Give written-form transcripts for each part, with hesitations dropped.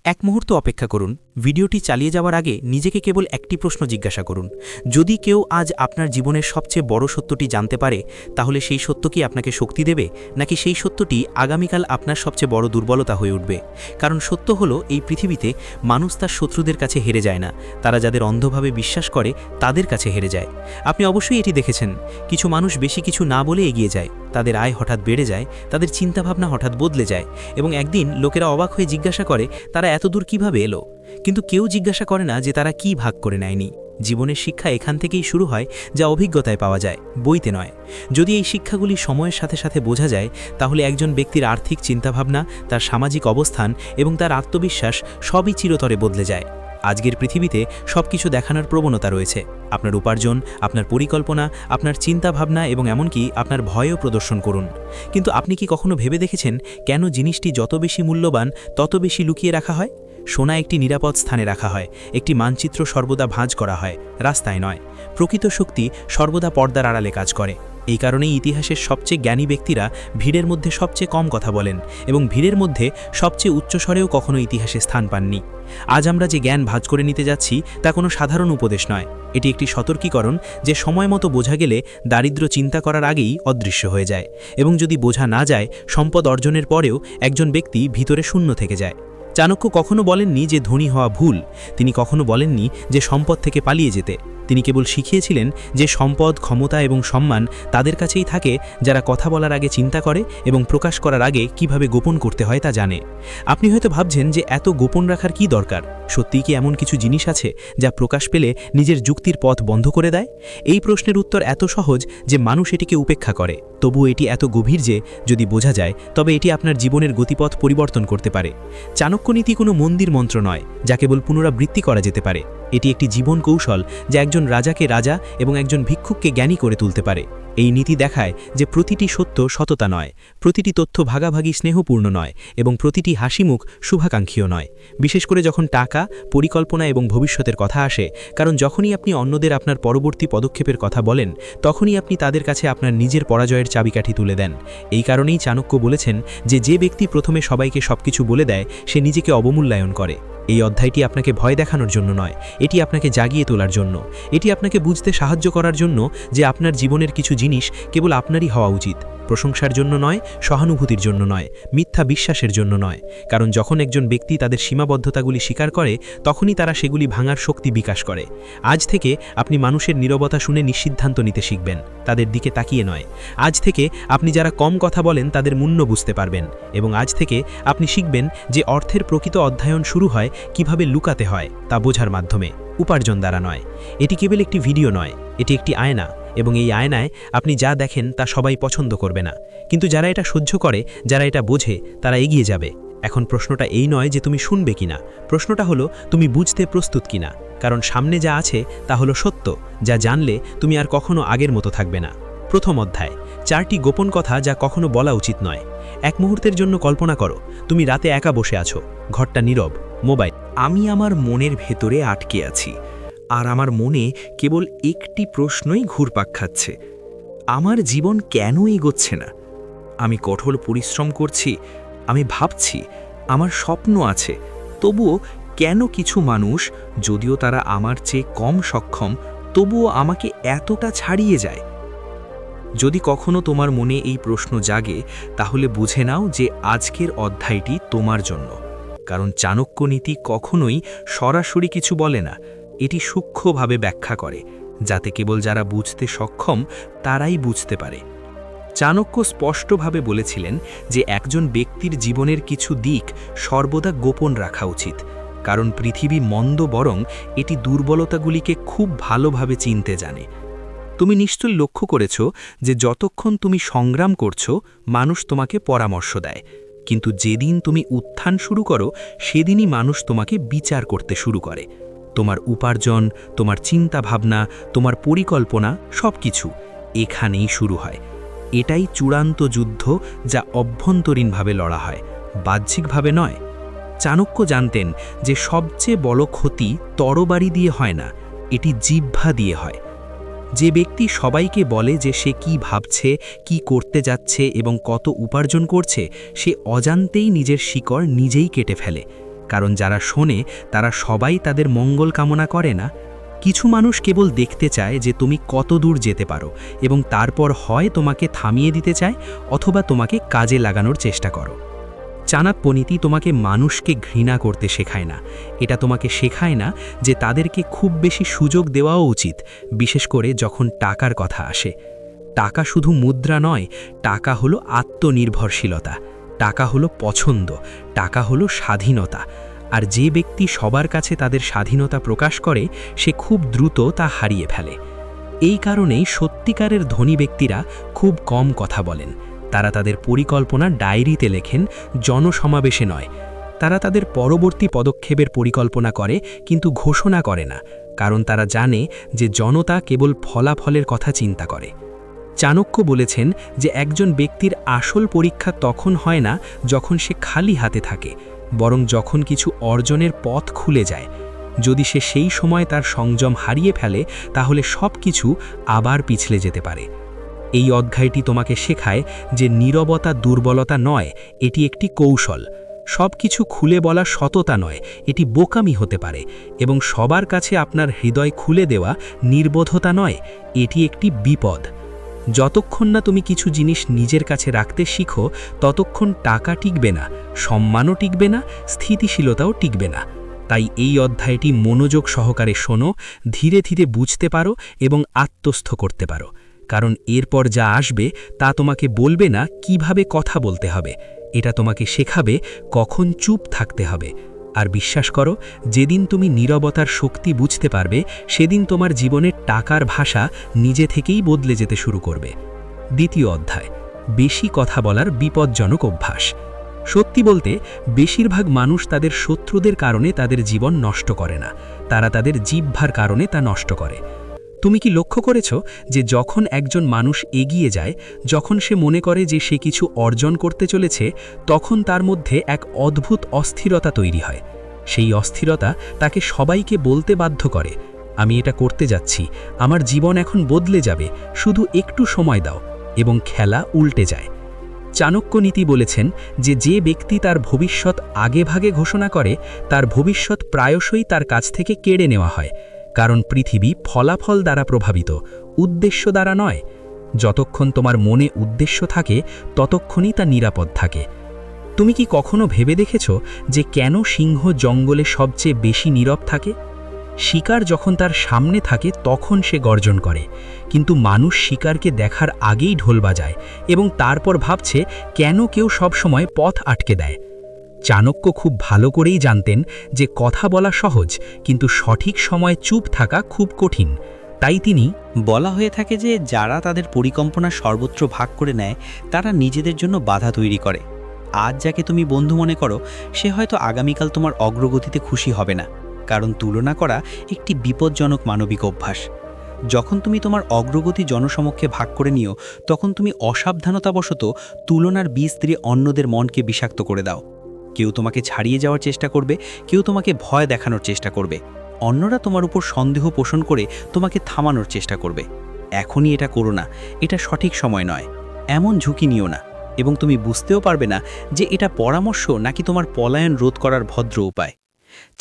এক মুহূর্ত অপেক্ষা করুন। ভিডিওটি চালিয়ে যাওয়ার আগে নিজেকে কেবল একটি প্রশ্ন জিজ্ঞাসা করুন। যদি কেউ আজ আপনার জীবনের সবচেয়ে বড় সত্যটি জানতে পারে, তাহলে সেই সত্য কি আপনাকে শক্তি দেবে, নাকি সেই সত্যটি আগামীকাল আপনার সবচেয়ে বড় দুর্বলতা হয়ে উঠবে? কারণ সত্য হলো, এই পৃথিবীতে মানুষ তার শত্রুদের কাছে হেরে যায় না, তারা যাদের অন্ধভাবে বিশ্বাস করে তাদের কাছে হেরে যায়। আপনি অবশ্যই এটি দেখেছেন, কিছু মানুষ বেশি কিছু না বলে এগিয়ে যায়, তাদের আয় হঠাৎ বেড়ে যায়, তাদের চিন্তাভাবনা হঠাৎ বদলে যায়, এবং একদিন লোকেরা অবাক হয়ে জিজ্ঞাসা করে তারা এতদূর কিভাবে এলো। কিন্তু কেউ জিজ্ঞাসা করে না যে তারা কি ভাগ করে নেয়নি। জীবনের শিক্ষা এখান থেকেই শুরু হয়, যা অভিজ্ঞতায় পাওয়া যায়, বইতে নয়। যদি এই শিক্ষাগুলি সময়ের সাথে সাথে বোঝা যায়, তাহলে একজন ব্যক্তির আর্থিক চিন্তাভাবনা, তার সামাজিক অবস্থান এবং তার আত্মবিশ্বাস সবই চিরতরে বদলে যায়। আজকের পৃথিবীতে সবকিছু দেখানোর প্রবণতা রয়েছে, আপনার উপার্জন, আপনার পরিকল্পনা, আপনার চিন্তাভাবনা এবং এমনকি আপনার ভয়ও প্রদর্শন করুন। কিন্তু আপনি কি কখনো ভেবে দেখেছেন কেন জিনিসটি যত বেশি মূল্যবান তত বেশি লুকিয়ে রাখা হয়? সোনা একটি নিরাপদ স্থানে রাখা হয়, একটি মানচিত্র সর্বদা ভাঁজ করা হয়, রাস্তায় নয়। প্রকৃত শক্তি সর্বদা পর্দার আড়ালে কাজ করে। এই কারণেই ইতিহাসের সবচেয়ে জ্ঞানী ব্যক্তিরা ভিড়ের মধ্যে সবচেয়ে কম কথা বলেন, এবং ভিড়ের মধ্যে সবচেয়ে উচ্চস্বরেও কখনো ইতিহাসে স্থান পাননি। আজ আমরা যে জ্ঞান ভাঁজ করে নিতে যাচ্ছি, তা কোনো সাধারণ উপদেশ নয়, এটি একটি সতর্কীকরণ যে সময় মতো বোঝা গেলে দারিদ্র্য চিন্তা করার আগেই অদৃশ্য হয়ে যায়, এবং যদি বোঝা না যায়, সম্পদ অর্জনের পরেও একজন ব্যক্তি ভিতরে শূন্য থেকে যায়। চাণক্য কখনো বলেননি যে ধনী হওয়া ভুল, তিনি কখনো বলেননি যে সম্পদ থেকে পালিয়ে যেতে। তিনি কেবল শিখিয়েছিলেন যে সম্পদ, ক্ষমতা এবং সম্মান তাদের কাছেই থাকে যারা কথা বলার আগে চিন্তা করে এবং প্রকাশ করার আগে কিভাবে গোপন করতে হয় তা জানে। আপনি হয়তো ভাবছেন যে এত গোপন রাখার কি দরকার? সত্যিই কি এমন কিছু জিনিস আছে যা প্রকাশ পেলে নিজের যুক্তির পথ বন্ধ করে দেয়? এই প্রশ্নের উত্তর এত সহজ যে মানুষ এটিকে উপেক্ষা করে, তবু এটি এত গভীর যে যদি বোঝা যায় তবে এটি আপনার জীবনের গতিপথ পরিবর্তন করতে পারে। চাণক্যনীতি কোনো মন্দির মন্ত্র নয় যা কেবল পুনরাবৃত্তি করা যেতে পারে। এটি একটি জীবন কৌশল যা একজন রাজাকে রাজা এবং একজন ভিক্ষুককে জ্ঞানী করে তুলতে পারে। এই নীতি দেখায় যে প্রতিটি সত্য সততা নয়, প্রতিটি তথ্য ভাগাভাগি স্নেহপূর্ণ নয়, এবং প্রতিটি হাসিমুখ শুভাকাঙ্ক্ষীও নয়। বিশেষ করে যখন টাকা, পরিকল্পনা এবং ভবিষ্যতের কথা আসে, কারণ যখনই আপনি অন্যদের আপনার পরবর্তী পদক্ষেপের কথা বলেন, তখনই আপনি তাদের কাছে আপনার নিজের পরাজয়ের চাবিকাঠি তুলে দেন। এই কারণেই চাণক্য বলেছেন যে ব্যক্তি প্রথমে সবাইকে সবকিছু বলে দেয়, সে নিজেকে অবমূল্যায়ন করে। এই অধ্যায়টি আপনাকে ভয় দেখানোর জন্য নয়, এটি আপনাকে জাগিয়ে তোলার জন্য। এটি আপনাকে বুঝতে সাহায্য করার জন্য যে আপনার জীবনের কিছু জিনিস কেবল আপনারই হওয়া উচিত, প্রশংসার জন্য নয়, সহানুভূতির জন্য নয়, মিথ্যা বিশ্বাসের জন্য নয়। কারণ যখন একজন ব্যক্তি তাদের সীমাবদ্ধতাগুলি স্বীকার করে, তখনই তারা সেগুলি ভাঙার শক্তি বিকাশ করে। আজ থেকে আপনি মানুষের নীরবতা শুনে নিঃসিদ্ধান্ত নিতে শিখবেন, তাদের দিকে তাকিয়ে নয়। আজ থেকে আপনি যারা কম কথা বলেন তাদের মূল্য বুঝতে পারবেন, এবং আজ থেকে আপনি শিখবেন যে অর্থের প্রকৃত অধ্যয়ন শুরু হয় কিভাবে লুকাতে হয় তা বোঝার মাধ্যমে, উপার্জন দ্বারা নয়। এটি কেবল একটি ভিডিও নয়, এটি একটি আয়না, এবং এই আয়নায় আপনি যা দেখেন তা সবাই পছন্দ করবে না, কিন্তু যারা এটা সহ্য করে, যারা এটা বোঝে, তারা এগিয়ে যাবে। এখন প্রশ্নটা এই নয় যে তুমি শুনবে কিনা, প্রশ্নটা হলো তুমি বুঝতে প্রস্তুত কিনা। কারণ সামনে যা আছে তা হলো সত্য, যা জানলে তুমি আর কখনো আগের মতো থাকবে না। প্রথম অধ্যায়, 4টি গোপন কথা যা কখনো বলা উচিত নয়। এক মুহূর্তের জন্য কল্পনা করো, তুমি রাতে একা বসে আছো, ঘরটা নীরব, মোবাইল। আমি আমার মনের ভেতরে আটকে আছি, আর আমার মনে কেবল একটি প্রশ্নই ঘুরপাক খাচ্ছে: আমার জীবন কেন এগোচ্ছে না? আমি কঠোর পরিশ্রম করছি, আমি ভাবছি, আমার স্বপ্ন আছে, তবুও কেন কিছু মানুষ, যদিও তারা আমার চেয়ে কম সক্ষম, তবুও আমাকে এতটা ছাড়িয়ে যায়? যদি কখনো তোমার মনে এই প্রশ্ন জাগে, তাহলে বুঝে নাও যে আজকের অধ্যায়টি তোমার জন্য। কারণ চাণক্যনীতি কখনোই সরাসরি কিছু বলে না, এটি সূক্ষ্মভাবে ব্যাখ্যা করে, যাতে কেবল যারা বুঝতে সক্ষম তারাই বুঝতে পারে। চাণক্য স্পষ্টভাবে বলেছিলেন যে একজন ব্যক্তির জীবনের কিছু দিক সর্বদা গোপন রাখা উচিত, কারণ পৃথিবী মন্দ, বরং এটি দুর্বলতাগুলিকে খুব ভালোভাবে চিনতে জানে। তুমি নিশ্চয়ই লক্ষ্য করেছ যে যতক্ষণ তুমি সংগ্রাম করছো, মানুষ তোমাকে পরামর্শ দেয়, কিন্তু যেদিন তুমি উত্থান শুরু করো, সেদিনই মানুষ তোমাকে বিচার করতে শুরু করে। তোমার উপার্জন, তোমার চিন্তাভাবনা, তোমার পরিকল্পনা, সবকিছু এখানেই শুরু হয়। এটাই চূড়ান্ত যুদ্ধ, যা অভ্যন্তরীণভাবে লড়া হয়, বাহ্যিকভাবে নয়। চাণক্য জানতেন যে সবচেয়ে বড় ক্ষতি তরবারি দিয়ে হয় না, এটি জিহ্বা দিয়ে হয়। যে ব্যক্তি সবাইকে বলে যে সে কি ভাবছে, কি করতে যাচ্ছে এবং কত উপার্জন করছে, সে অজান্তেই নিজের শিকড় নিজেই কেটে ফেলে। কারণ যারা শোনে তারা সবাই তাদের মঙ্গল কামনা করে না। কিছু মানুষ কেবল দেখতে চায় যে তুমি কত দূর যেতে পারো এবং তারপর হয় তোমাকে থামিয়ে দিতে চায় অথবা তোমাকে কাজে লাগানোর চেষ্টা করো। চাণক্যনীতি তোমাকে মানুষকে ঘৃণা করতে শেখায় না, এটা তোমাকে শেখায় না যে তাদেরকে খুব বেশি সুযোগ দেওয়াও উচিত, বিশেষ করে যখন টাকার কথা আসে। টাকা শুধু মুদ্রা নয়, টাকা হলো আত্মনির্ভরশীলতা, টাকা হলো পছন্দ, টাকা হলো স্বাধীনতা। আর যে ব্যক্তি সবার কাছে তাদের স্বাধীনতা প্রকাশ করে সে খুব দ্রুত তা হারিয়ে ফেলে। এই কারণেই সত্যিকারের ধনী ব্যক্তিরা খুব কম কথা বলেন। তারা তাদের পরিকল্পনা ডায়েরিতে লেখেন, জনসমাবেশে নয়। তারা তাদের পরবর্তী পদক্ষেপের পরিকল্পনা করে কিন্তু ঘোষণা করে না, কারণ তারা জানে যে জনতা কেবল ফলাফলের কথা চিন্তা করে। চাণক্য বলেছেন যে একজন ব্যক্তির আসল পরীক্ষা তখন হয় না যখন সে খালি হাতে থাকে, বরং যখন কিছু অর্জনের পথ খুলে যায়। যদি সে সেই সময় তার সংযম হারিয়ে ফেলে তাহলে সব কিছু আবার পিছলে যেতে পারে। এই অধ্যায়টি তোমাকে শেখায় যে নীরবতা দুর্বলতা নয়, এটি একটি কৌশল। সব কিছু খুলে বলা সততা নয়, এটি বোকামি হতে পারে। এবং সবার কাছে আপনার হৃদয় খুলে দেওয়া নির্বোধতা নয়, এটি একটি বিপদ। যতক্ষণ না তুমি কিছু জিনিস নিজের কাছে রাখতে শিখো ততক্ষণ টাকা টিকবে না, সম্মানও টিকবে না, স্থিতিশীলতাও টিকবে না। তাই এই অধ্যায়টি মনোযোগ সহকারে শোনো, ধীরে ধীরে বুঝতে পারো এবং আত্মস্থ করতে পারো। কারণ এরপর যা আসবে তা তোমাকে বলবে না কিভাবে কথা বলতে হবে, এটা তোমাকে শেখাবে কখন চুপ থাকতে হবে। আর বিশ্বাস করো, যেদিন তুমি নীরবতার শক্তি বুঝতে পারবে সেদিন তোমার জীবনের টাকার ভাষা নিজে থেকেই বদলে যেতে শুরু করবে। দ্বিতীয় অধ্যায়, বেশি কথা বলার বিপজ্জনক অভ্যাস। সত্যি বলতে বেশিরভাগ মানুষ তাদের শত্রুদের কারণে তাদের জীবন নষ্ট করে না, তারা তাদের জিহ্বার কারণে তা নষ্ট করে। তুমি কি লক্ষ্য করেছ যে যখন একজন মানুষ এগিয়ে যায়, যখন সে মনে করে যে সে কিছু অর্জন করতে চলেছে, তখন তার মধ্যে এক অদ্ভুত অস্থিরতা তৈরি হয়। সেই অস্থিরতা তাকে সবাইকে বলতে বাধ্য করে, আমি এটা করতে যাচ্ছি, আমার জীবন এখন বদলে যাবে, শুধু একটু সময় দাও, এবং খেলা উল্টে যায়। চাণক্যনীতি বলেছেন যে যে ব্যক্তি তার ভবিষ্যৎ আগেভাগে ঘোষণা করে তার ভবিষ্যৎ প্রায়শই তার কাছ থেকে কেড়ে নেওয়া হয়, কারণ পৃথিবী ফলাফল দ্বারা প্রভাবিত, উদ্দেশ্য দ্বারা নয়। যতক্ষণ তোমার মনে উদ্দেশ্য থাকে ততক্ষণই তা নিরাপদ থাকে। তুমি কি কখনো ভেবে দেখেছ যে কেন সিংহ জঙ্গলে সবচেয়ে বেশি নীরব থাকে? শিকার যখন তার সামনে থাকে তখন সে গর্জন করে, কিন্তু মানুষ শিকারকে দেখার আগেই ঢোল বাজায় এবং তারপর ভাবছে কেন কেউ সবসময় পথ আটকে দেয়। চাণক্য খুব ভালো করেই জানতেন যে কথা বলা সহজ, কিন্তু সঠিক সময় চুপ থাকা খুব কঠিন। তাই তিনি বলা হয়ে থাকে যে যারা তাদের পরিকল্পনা সর্বত্র ভাগ করে নেয় তারা নিজেদের জন্য বাধা তৈরি করে। আজ যাকে তুমি বন্ধু মনে করো সে হয়তো আগামীকাল তোমার অগ্রগতিতে খুশি হবে না, কারণ তুলনা করা একটি বিপজ্জনক মানবিক অভ্যাস। যখন তুমি তোমার অগ্রগতি জনসমক্ষে ভাগ করে নিও তখন তুমি অসাবধানতাবশত তুলনার বীজ দিয়ে অন্যদের মনকে বিষাক্ত করে দাও। কেউ তোমাকে ছাড়িয়ে যাওয়ার চেষ্টা করবে, কেউ তোমাকে ভয় দেখানোর চেষ্টা করবে, অন্যরা তোমার উপর সন্দেহ পোষণ করে তোমাকে থামানোর চেষ্টা করবে। এখনই এটা করো না, এটা সঠিক সময় নয়, এমন ঝুঁকি নিও না, এবং তুমি বুঝতেও পারবে না যে এটা পরামর্শ নাকি তোমার পলায়ন রোধ করার ভদ্র উপায়।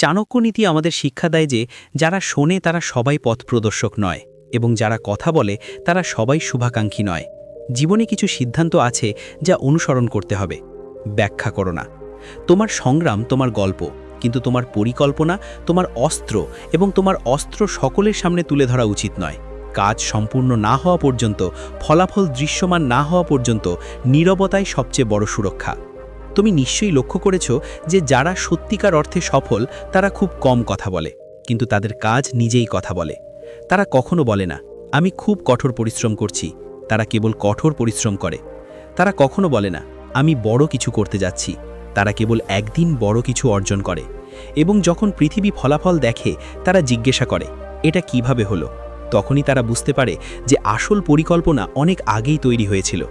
চাণক্যনীতি আমাদের শিক্ষা দেয় যে যারা শোনে তারা সবাই পথপ্রদর্শক নয়, এবং যারা কথা বলে তারা সবাই শুভাকাঙ্ক্ষী নয়। জীবনে কিছু সিদ্ধান্ত আছে যা অনুসরণ করতে হবে, ব্যাখ্যা করো না। তোমার সংগ্রাম তোমার গল্প, কিন্তু তোমার পরিকল্পনা তোমার অস্ত্র, এবং তোমার অস্ত্র সকলের সামনে তুলে ধরা উচিত নয়। কাজ সম্পূর্ণ না হওয়া পর্যন্ত, ফলাফল দৃশ্যমান না হওয়া পর্যন্ত নীরবতাই সবচেয়ে বড় সুরক্ষা। তুমি নিশ্চয়ই লক্ষ্য করেছ যে যারা সত্যিকার অর্থে সফল তারা খুব কম কথা বলে, কিন্তু তাদের কাজ নিজেই কথা বলে। তারা কখনো বলে না আমি খুব কঠোর পরিশ্রম করছি, তারা কেবল কঠোর পরিশ্রম করে। তারা কখনো বলে না আমি বড় কিছু করতে যাচ্ছি, তারা কেবল একদিন বড় কিছু অর্জন করে। এবং যখন পৃথিবী ফলাফল দেখে তারা জিজ্ঞাসা করে এটা কিভাবে হলো, তখনই তারা বুঝতে পারে যে আসল পরিকল্পনা অনেক আগেই তৈরি হয়েছিল।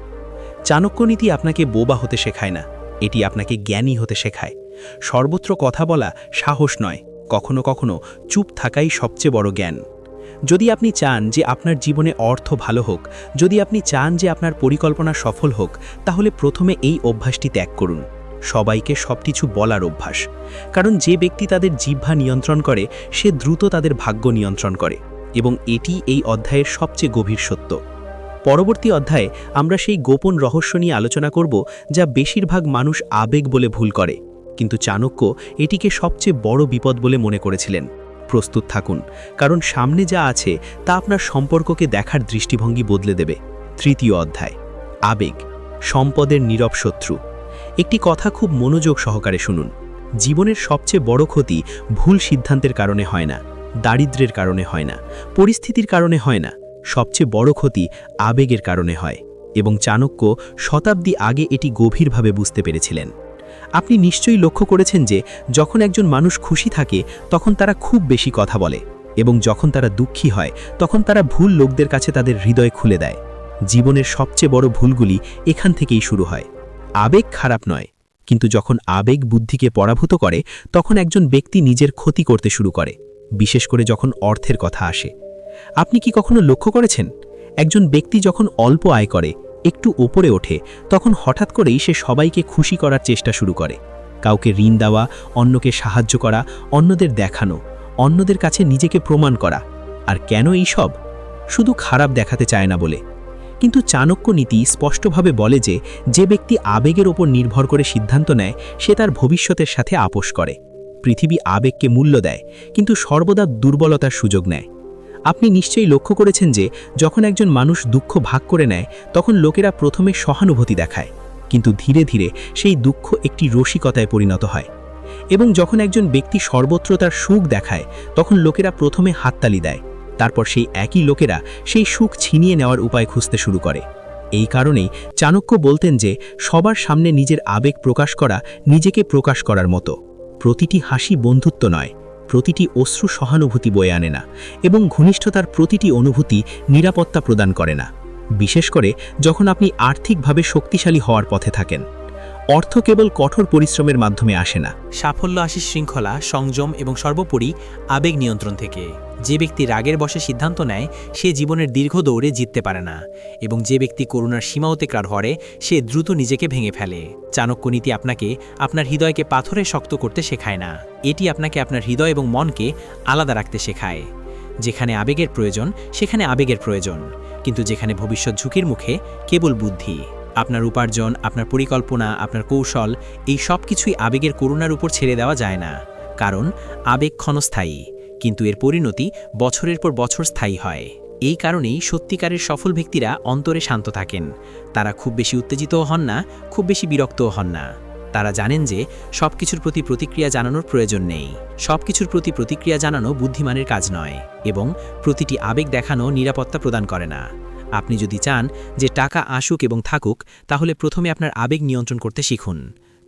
চাণক্যনীতি আপনাকে বোবা হতে শেখায় না, এটি আপনাকে জ্ঞানী হতে শেখায়। সর্বত্র কথা বলা সাহস নয়, কখনো কখনো চুপ থাকাই সবচেয়ে বড় জ্ঞান। যদি আপনি চান যে আপনার জীবনে অর্থ ভালো হোক, যদি আপনি চান যে আপনার পরিকল্পনা সফল হোক, তাহলে প্রথমে এই অভ্যাসটি ত্যাগ করুন। সবাইকে সবকিছু বলার অভ্যাস। কারণ যে ব্যক্তি তাদের জিহ্বা নিয়ন্ত্রণ করে সে দ্রুত তাদের ভাগ্য নিয়ন্ত্রণ করে, এবং এটি এই অধ্যায়ের সবচেয়ে গভীর সত্য। পরবর্তী অধ্যায়ে আমরা সেই গোপন রহস্য নিয়ে আলোচনা করব যা বেশিরভাগ মানুষ আবেগ বলে ভুল করে, কিন্তু চাণক্য এটিকে সবচেয়ে বড় বিপদ বলে মনে করেছিলেন। প্রস্তুত থাকুন, কারণ সামনে যা আছে তা আপনার সম্পর্ককে দেখার দৃষ্টিভঙ্গি বদলে দেবে। তৃতীয় অধ্যায়, আবেগ, সম্পদের নীরব শত্রু। একটি কথা খুব মনোযোগ সহকারে শুনুন। জীবনের সবচেয়ে বড় ক্ষতি ভুল সিদ্ধান্তের কারণে হয় না, দারিদ্র্যের কারণে হয় না, পরিস্থিতির কারণে হয় না, সবচেয়ে বড় ক্ষতি আবেগের কারণে হয়, এবং চাণক্য শতাব্দী আগে এটি গভীরভাবে বুঝতে পেরেছিলেন। আপনি নিশ্চয়ই লক্ষ্য করেছেন যে যখন একজন মানুষ খুশি থাকে তখন তারা খুব বেশি কথা বলে, এবং যখন তারা দুঃখী হয় তখন তারা ভুল লোকদের কাছে তাদের হৃদয় খুলে দেয়। জীবনের সবচেয়ে বড় ভুলগুলি এখান থেকেই শুরু হয়। আবেগ খারাপ নয়, কিন্তু যখন আবেগ বুদ্ধিকে পরাভূত করে তখন একজন ব্যক্তি নিজের ক্ষতি করতে শুরু করে, বিশেষ করে যখন অর্থের কথা আসে। আপনি কি কখনো লক্ষ্য করেছেন, একজন ব্যক্তি যখন অল্প আয় করে, একটু ওপরে ওঠে, তখন হঠাৎ করেই সে সবাইকে খুশি করার চেষ্টা শুরু করে। কাউকে ঋণ দেওয়া, অন্যকে সাহায্য করা, অন্যদের দেখানো, অন্যদের কাছে নিজেকে প্রমাণ করা। আর কেন এই সব? শুধু খারাপ দেখাতে চায় না বলে। কিন্তু চাণক্য নীতি স্পষ্টভাবে বলে যে যে ব্যক্তি আবেগের ওপর নির্ভর করে সিদ্ধান্ত নেয় সে তার ভবিষ্যতের সাথে আপোষ করে। পৃথিবী আবেগকে মূল্য দেয়, কিন্তু সর্বদা দুর্বলতার সুযোগ নেয়। আপনি নিশ্চয়ই লক্ষ্য করেছেন যে যখন একজন মানুষ দুঃখ ভাগ করে নেয় তখন লোকেরা প্রথমে সহানুভূতি দেখায়, কিন্তু ধীরে ধীরে সেই দুঃখ একটি রসিকতায় পরিণত হয়। এবং যখন একজন ব্যক্তি সর্বত্র তার সুখ দেখায় তখন লোকেরা প্রথমে হাততালি দেয়, তারপর সেই একই লোকেরা সেই সুখ ছিনিয়ে নেওয়ার উপায় খুঁজতে শুরু করে। এই কারণেই চাণক্য বলতেন যে সবার সামনে নিজের আবেগ প্রকাশ করা নিজেকে প্রকাশ করার মতো। প্রতিটি হাসি বন্ধুত্ব নয়, প্রতিটি অশ্রু সহানুভূতি বয়ে আনে না, এবং ঘনিষ্ঠতার প্রতিটি অনুভূতি নিরাপত্তা প্রদান করে না, বিশেষ করে যখন আপনি আর্থিকভাবে শক্তিশালী হওয়ার পথে থাকেন। অর্থ কেবল কঠোর পরিশ্রমের মাধ্যমে আসে না। সাফল্য আসে শৃঙ্খলা, সংযম এবং সর্বোপরি আবেগ নিয়ন্ত্রণ থেকে। যে ব্যক্তি রাগের বশে সিদ্ধান্ত নেয় সে জীবনের দীর্ঘ দৌড়ে জিততে পারে না, এবং যে ব্যক্তি করুণার সীমা অতিক্রম করে সে দ্রুত নিজেকে ভেঙে ফেলে। চাণক্য নীতি আপনাকে আপনার হৃদয়কে পাথরে শক্ত করতে শেখায় না, এটি আপনাকে আপনার হৃদয় এবং মনকে আলাদা রাখতে শেখায়। যেখানে আবেগের প্রয়োজন সেখানে আবেগের প্রয়োজন, কিন্তু যেখানে ভবিষ্যৎ ঝুঁকির মুখে কেবল বুদ্ধি। আপনার উপার্জন, আপনার পরিকল্পনা, আপনার কৌশল, এই সব কিছুই আবেগের করুণার উপর ছেড়ে দেওয়া যায় না, কারণ আবেগ ক্ষণস্থায়ী, কিন্তু এর পরিণতি বছরের পর বছর স্থায়ী হয়। এই কারণেই সত্যিকারের সফল ব্যক্তিরা অন্তরে শান্ত থাকেন। তারা খুব বেশি উত্তেজিতও হন না, খুব বেশি বিরক্তও হন না। তারা জানেন যে সবকিছুর প্রতি প্রতিক্রিয়া জানানোর প্রয়োজন নেই, সবকিছুর প্রতি প্রতিক্রিয়া জানানো বুদ্ধিমানের কাজ নয়, এবং প্রতিটি আবেগ দেখানো নিরাপত্তা প্রদান করে না। আপনি যদি চান যে টাকা আসুক এবং থাকুক, তাহলে প্রথমে আপনার আবেগ নিয়ন্ত্রণ করতে শিখুন,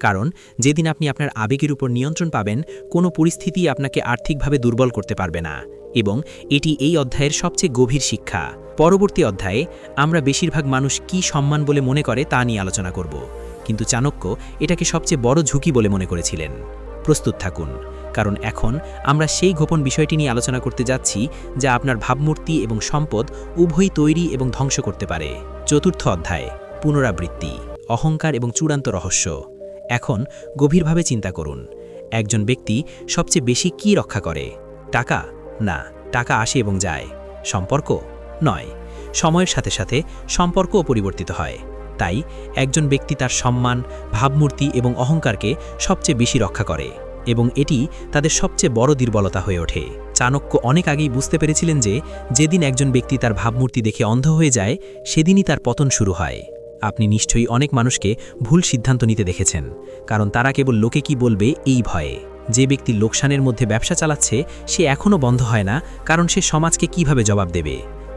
কারণ যেদিন আপনি আপনার আবেগের উপর নিয়ন্ত্রণ পাবেন কোনো পরিস্থিতি আপনাকে আর্থিকভাবে দুর্বল করতে পারবে না, এবং এটি এই অধ্যায়ের সবচেয়ে গভীর শিক্ষা। পরবর্তী অধ্যায়ে আমরা বেশিরভাগ মানুষ কি সম্মান বলে মনে করে তা নিয়ে আলোচনা করব, কিন্তু চাণক্য এটাকে সবচেয়ে বড় ঝুঁকি বলে মনে করেছিলেন। প্রস্তুত থাকুন, কারণ এখন আমরা সেই গোপন বিষয়টি নিয়ে আলোচনা করতে যাচ্ছি যা আপনার ভাবমূর্তি এবং সম্পদ উভয়ই তৈরি এবং ধ্বংস করতে পারে। চতুর্থ অধ্যায়, পুনরাবৃত্তি, অহংকার এবং চূড়ান্ত রহস্য। এখন গভীরভাবে চিন্তা করুন, একজন ব্যক্তি সবচেয়ে বেশি কি রক্ষা করে? টাকা? না, টাকা আসে এবং যায়। সম্পর্ক? নয়, সময়ের সাথে সাথে সম্পর্কও পরিবর্তিত হয়। তাই একজন ব্যক্তি তার সম্মান, ভাবমূর্তি এবং অহংকারকে সবচেয়ে বেশি রক্ষা করে, এবং এটি তাদের সবচেয়ে বড় দুর্বলতা হয়ে ওঠে। চাণক্য অনেক আগেই বুঝতে পেরেছিলেন যে যেদিন একজন ব্যক্তি তার ভাবমূর্তি দেখে অন্ধ হয়ে যায় সেদিনই তার পতন শুরু হয়। আপনি নিশ্চয়ই অনেক মানুষকে ভুল সিদ্ধান্ত নিতে দেখেছেন, কারণ তারা কেবল লোকে কি বলবে এই ভয়ে। যে ব্যক্তি লোকসানের মধ্যে ব্যবসা চালাচ্ছে সে এখনও বন্ধ হয় না, কারণ সে সমাজকে কিভাবে জবাব দেবে।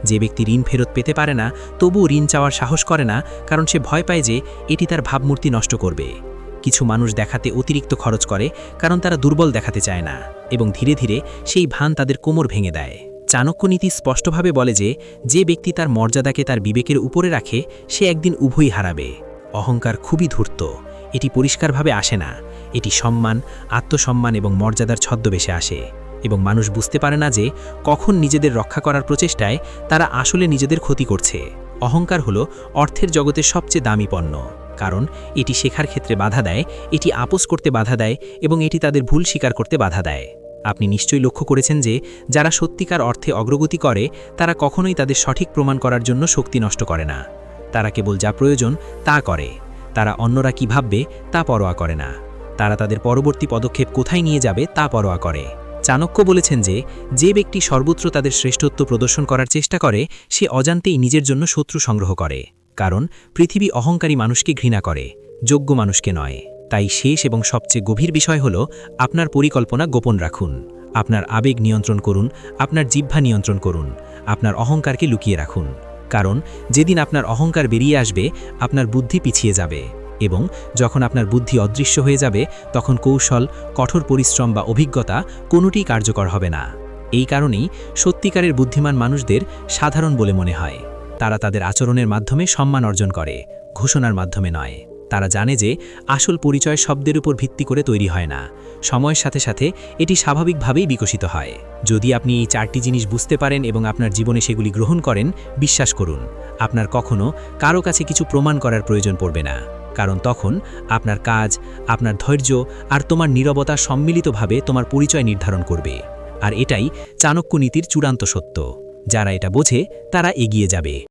যে ব্যক্তি ঋণ ফেরত পেতে পারে না তবুও ঋণ চাওয়ার সাহস করে না, কারণ সে ভয় পায় যে এটি তার ভাবমূর্তি নষ্ট করবে। কিছু মানুষ দেখাতে অতিরিক্ত খরচ করে কারণ তারা দুর্বল দেখাতে চায় না, এবং ধীরে ধীরে সেই ভান তাদের কোমর ভেঙে দেয়। চাণক্য নীতি স্পষ্টভাবে বলে যে যে ব্যক্তি তার মর্যাদাকে তার বিবেকের উপরে রাখে সে একদিন উভয়ই হারাবে। অহংকার খুবই ধূর্ত, এটি পরিষ্কারভাবে আসে না, এটি সম্মান, আত্মসম্মান এবং মর্যাদার ছদ্মবেশে আসে, এবং মানুষ বুঝতে পারে না যে কখন নিজেদের রক্ষা করার প্রচেষ্টায় তারা আসলে নিজেদের ক্ষতি করছে। অহংকার হলো অর্থের জগতের সবচেয়ে দামি পণ্য, কারণ এটি শেখার ক্ষেত্রে বাধা দেয়, এটি আপোস করতে বাধা দেয় এবং এটি তাদের ভুল স্বীকার করতে বাধা দেয়। আপনি নিশ্চয়ই লক্ষ্য করেছেন যে যারা সত্যিকার অর্থে অগ্রগতি করে তারা কখনোই তাদের সঠিক প্রমাণ করার জন্য শক্তি নষ্ট করে না। তারা কেবল যা প্রয়োজন তা করে। তারা অন্যরা কী ভাববে তা পরোয়া করে না। তারা তাদের পরবর্তী পদক্ষেপ কোথায় নিয়ে যাবে তা পরোয়া করে। চাণক্য বলেছেন যে ব্যক্তি সর্বত্র তাদের শ্রেষ্ঠত্ব প্রদর্শন করার চেষ্টা করে সে অজান্তেই নিজের জন্য শত্রু সংগ্রহ করে, কারণ পৃথিবী অহংকারী মানুষকে ঘৃণা করে, যোগ্য মানুষকে নয়। তাই শেষ এবং সবচেয়ে গভীর বিষয় হল আপনার পরিকল্পনা গোপন রাখুন, আপনার আবেগ নিয়ন্ত্রণ করুন, আপনার জিহ্বা নিয়ন্ত্রণ করুন, আপনার অহংকারকে লুকিয়ে রাখুন। কারণ যেদিন আপনার অহংকার বেরিয়ে আসবে আপনার বুদ্ধি পিছিয়ে যাবে, এবং যখন আপনার বুদ্ধি অদৃশ্য হয়ে যাবে তখন কৌশল, কঠোর পরিশ্রম বা অভিজ্ঞতা কোনোটিই কার্যকর হবে না। এই কারণেই সত্যিকারের বুদ্ধিমান মানুষদের সাধারণ বলে মনে হয়। তারা তাদের আচরণের মাধ্যমে সম্মান অর্জন করে, ঘোষণার মাধ্যমে নয়। তারা জানে যে আসল পরিচয় শব্দের উপর ভিত্তি করে তৈরি হয় না, সময়ের সাথে সাথে এটি স্বাভাবিকভাবেই বিকশিত হয়। যদি আপনি এই 4টি জিনিস বুঝতে পারেন এবং আপনার জীবনে সেগুলি গ্রহণ করেন, বিশ্বাস করুন আপনার কখনো কারো কাছে কিছু প্রমাণ করার প্রয়োজন পড়বে না, কারণ তখন আপনার কাজ, আপনার ধৈর্য আর তোমার নীরবতা সম্মিলিতভাবে তোমার পরিচয় নির্ধারণ করবে। আর এটাই চাণক্য নীতির চূড়ান্ত সত্য। যারা এটা বোঝে তারা এগিয়ে যাবে।